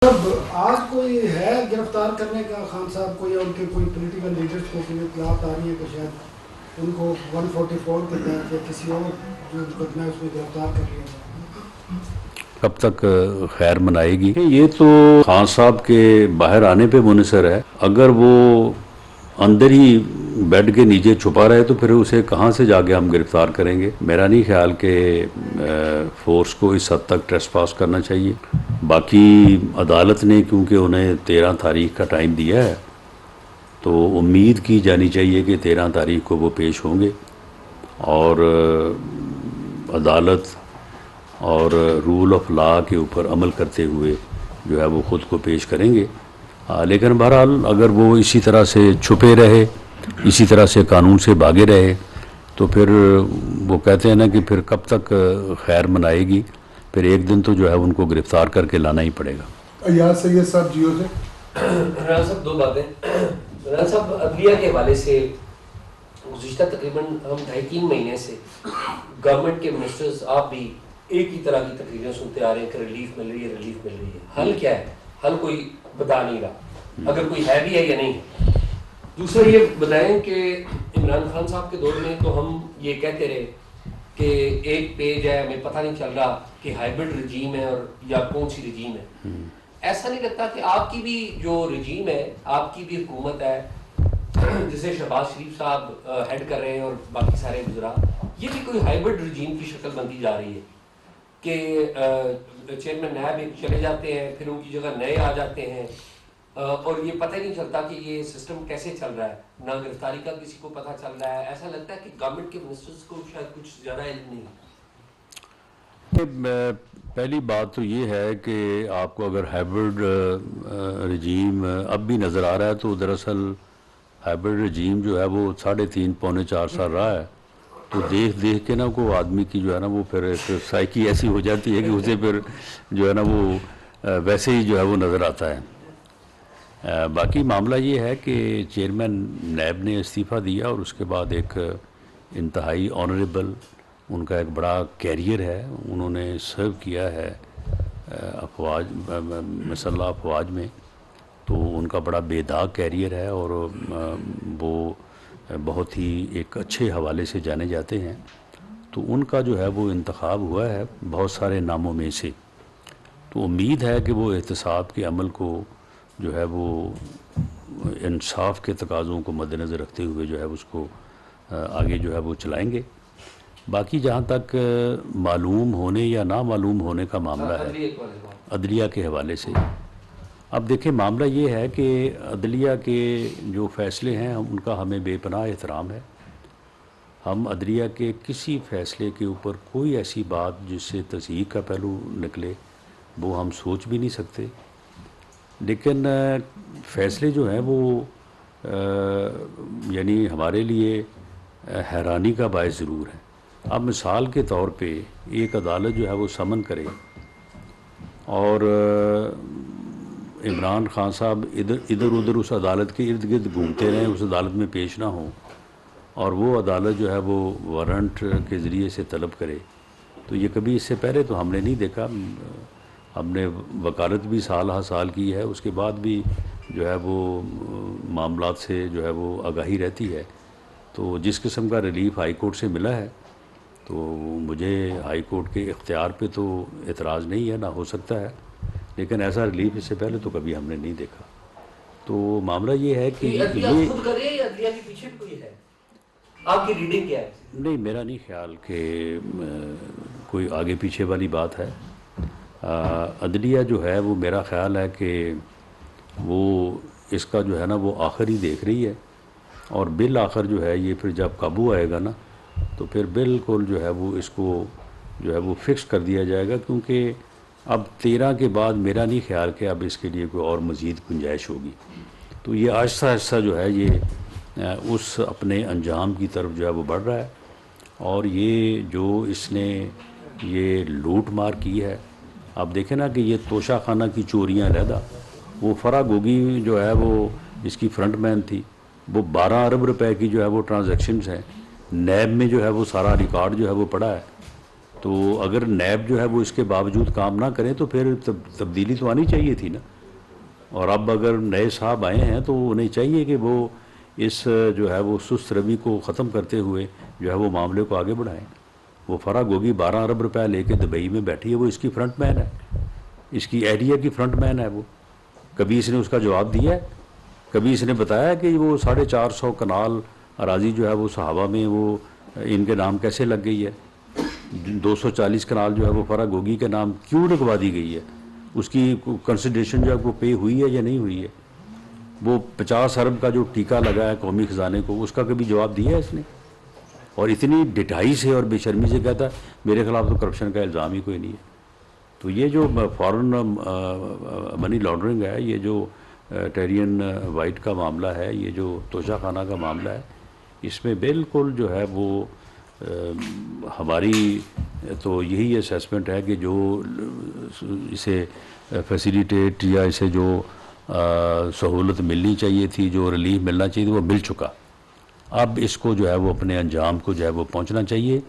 अब आज कोई है गिरफ्तार करने का खान साहब को या उनके कोई पॉलिटिकल लीडर्स को कोई इत्तलात आ रही है कि शायद उनको 144 के तहत या किसी और जो मुकदमा है उसमें गिरफ्तार कर लिया जाए? कब तक खैर मनाएगी? ये तो खान साहब के बाहर आने पे मुनसर है। अगर वो अंदर ही बेड के नीचे छुपा रहे तो फिर उसे कहाँ से जाके हम गिरफ्तार करेंगे? मेरा नहीं ख्याल कि फोर्स को इस हद तक ट्रेसपास करना चाहिए। बाकी अदालत ने क्योंकि उन्हें 13 तारीख का टाइम दिया है तो उम्मीद की जानी चाहिए कि 13 तारीख को वो पेश होंगे और अदालत और रूल ऑफ लॉ के ऊपर अमल करते हुए जो है वो ख़ुद को पेश करेंगे। लेकिन बहरहाल अगर वो इसी तरह से छुपे रहे, इसी तरह से कानून से भागे रहे तो फिर वो कहते हैं ना कि फिर कब तक खैर मनाएगी, फिर एक दिन तो जो है उनको गिरफ्तार करके लाना ही पड़ेगा। यार सैयद साहब जियो से राना साहब दो बातें। राना साहब अदलिया के हवाले से गुज़िश्ता तकरीबन हम 2.5-3 महीने से गवर्नमेंट के मिनिस्टर्स आप भी एक ही तरह की तकरीरें सुनते आ रहे हैं कि रिलीफ मिल रही है, रिलीफ मिल रही है। हल क्या है? हल कोई बता नहीं रहा, अगर कोई है भी है या नहीं है। दूसरा ये बताएं कि इमरान खान साहब के दौर में तो हम ये कहते रहे कि एक पेज है, हमें पता नहीं चल रहा कि हाइब्रिड रजीम है और या कौन सी रजीम है। ऐसा नहीं लगता कि आपकी भी जो रजीम है, आपकी भी हुकूमत है जिसे शहबाज शरीफ साहब हेड कर रहे हैं और बाकी सारे गुजरा, ये भी कोई हाइब्रिड रजीम की शक्ल बनती जा रही है कि चेयरमैन नायब चले जाते हैं, फिर उनकी जगह नए आ जाते हैं और ये पता ही नहीं चलता कि ये सिस्टम कैसे चल रहा है। ना गिरफ्तारी का किसी को पता चल रहा है। ऐसा लगता है कि गवर्नमेंट के मिनिस्टर्स को शायद कुछ ज़्यादा इल्म नहीं। पहली बात तो ये है कि आपको अगर हाइब्रिड रजीम अब भी नज़र आ रहा है तो दरअसल हाइब्रिड रजीम जो है वो 3.5-4 साल रहा है। तो देख देख के ना को आदमी की जो है ना वो फिर एक साइकी ऐसी हो जाती है कि उसे फिर जो है ना वो वैसे ही जो है वो नज़र आता है। बाकी मामला ये है कि चेयरमैन नैब ने इस्तीफ़ा दिया और उसके बाद एक इंतहाई ऑनरेबल उनका एक बड़ा कैरियर है, उन्होंने सर्व किया है अफवाज मसल्ह अफवाज में, तो उनका बड़ा बेदाग कैरियर है और वो बहुत ही एक अच्छे हवाले से जाने जाते हैं। तो उनका जो है वो इंतखाब हुआ है बहुत सारे नामों में से। तो उम्मीद है कि वो एहतसाब के अमल को जो है वो इंसाफ के तकाज़ों को मद्देनज़र रखते हुए जो है उसको आगे जो है वो चलाएंगे। बाकी जहाँ तक मालूम होने या ना मालूम होने का मामला है अदलिया के हवाले से, अब देखें मामला ये है कि अदलिया के जो फ़ैसले हैं उनका हमें बेपनाह एहतराम है। हम अदलिया के किसी फ़ैसले के ऊपर कोई ऐसी बात जिससे तस्दीक का पहलू निकले वो हम सोच भी नहीं सकते। लेकिन फ़ैसले जो हैं वो यानी हमारे लिए हैरानी का बायस ज़रूर है। अब मिसाल के तौर पे एक अदालत जो है वो समन करे और इमरान खान साहब इधर उधर उस अदालत के इर्द गिर्द घूमते रहें, उस अदालत में पेश ना हो और वो अदालत जो है वो वारंट के ज़रिए से तलब करे, तो ये कभी इससे पहले तो हमने नहीं देखा। हमने वकालत भी साल हा साल की है, उसके बाद भी जो है वो मामलात से जो है वो आगाही रहती है। तो जिस किस्म का रिलीफ हाई कोर्ट से मिला है तो मुझे हाई कोर्ट के इख्तियार पे तो एतराज़ नहीं है, ना हो सकता है, लेकिन ऐसा रिलीफ इससे पहले तो कभी हमने नहीं देखा। तो मामला ये है कि ये खुद कर रहे हैं या अदलिया के पीछे भी कोई है? आपकी रीडिंग क्या है? नहीं, मेरा नहीं ख्याल कि कोई आगे पीछे वाली बात है। अदलिया जो है वो मेरा ख्याल है कि वो इसका जो है ना वो आखिर ही देख रही है और बिल आखिर जो है ये फिर जब काबू आएगा ना तो फिर बिल्कुल जो है वो इसको जो है वो फिक्स कर दिया जाएगा, क्योंकि अब 13 के बाद मेरा नहीं ख्याल कि अब इसके लिए कोई और मज़ीद गुंजाइश होगी। तो ये आहिस्ता आहिस्ता जो है ये उस अपने अंजाम की तरफ जो है वो बढ़ रहा है और ये जो इसने ये लूट मार की है, आप देखें ना कि ये तोशा खाना की चोरियाँ लहदा, वो फरा गोगी जो है वो इसकी फ्रंट मैन थी, वो 12 अरब रुपए की जो है वो ट्रांजैक्शंस हैं। नैब में जो है वो सारा रिकॉर्ड जो है वो पड़ा है तो अगर नैब जो है वो इसके बावजूद काम ना करें तो फिर तब्दीली तो आनी चाहिए थी ना। और अब अगर नए साहब आए हैं तो उन्हें चाहिए कि वो इस जो है वो सुस्त रवि को ख़त्म करते हुए जो है वो मामले को आगे बढ़ाएं। वो फराह गोगी 12 अरब रुपया लेके दुबई में बैठी है, वो इसकी फ्रंट मैन है, इसकी एरिया की फ्रंट मैन है वो। कभी इसने उसका जवाब दिया है? कभी इसने बताया कि वो 450 कनाल अराजी जो है वो सहाबा में वो इनके नाम कैसे लग गई है? 240 कनाल जो है वो फराह गोगी के नाम क्यों लगवा दी गई है? उसकी कंसिडरेशन जो है वो पे हुई है या नहीं हुई है? वो 50 अरब का जो टीका लगा है कौमी ख़जाने को, उसका कभी जवाब दिया है इसने? और इतनी ढिठाई से और बेशर्मी से कहता है मेरे खिलाफ तो करप्शन का इल्ज़ाम ही कोई नहीं है। तो ये जो फॉरेन मनी लॉन्ड्रिंग है, ये जो टेरियन वाइट का मामला है, ये जो तोशाखाना का मामला है, इसमें बिल्कुल जो है वो हमारी तो यही असेसमेंट है कि जो इसे फैसिलिटेट या इसे जो सहूलत मिलनी चाहिए थी, जो रिलीफ मिलना चाहिए था, वो मिल चुका। अब इसको जो है वो अपने अंजाम को जो है वो पहुंचना चाहिए।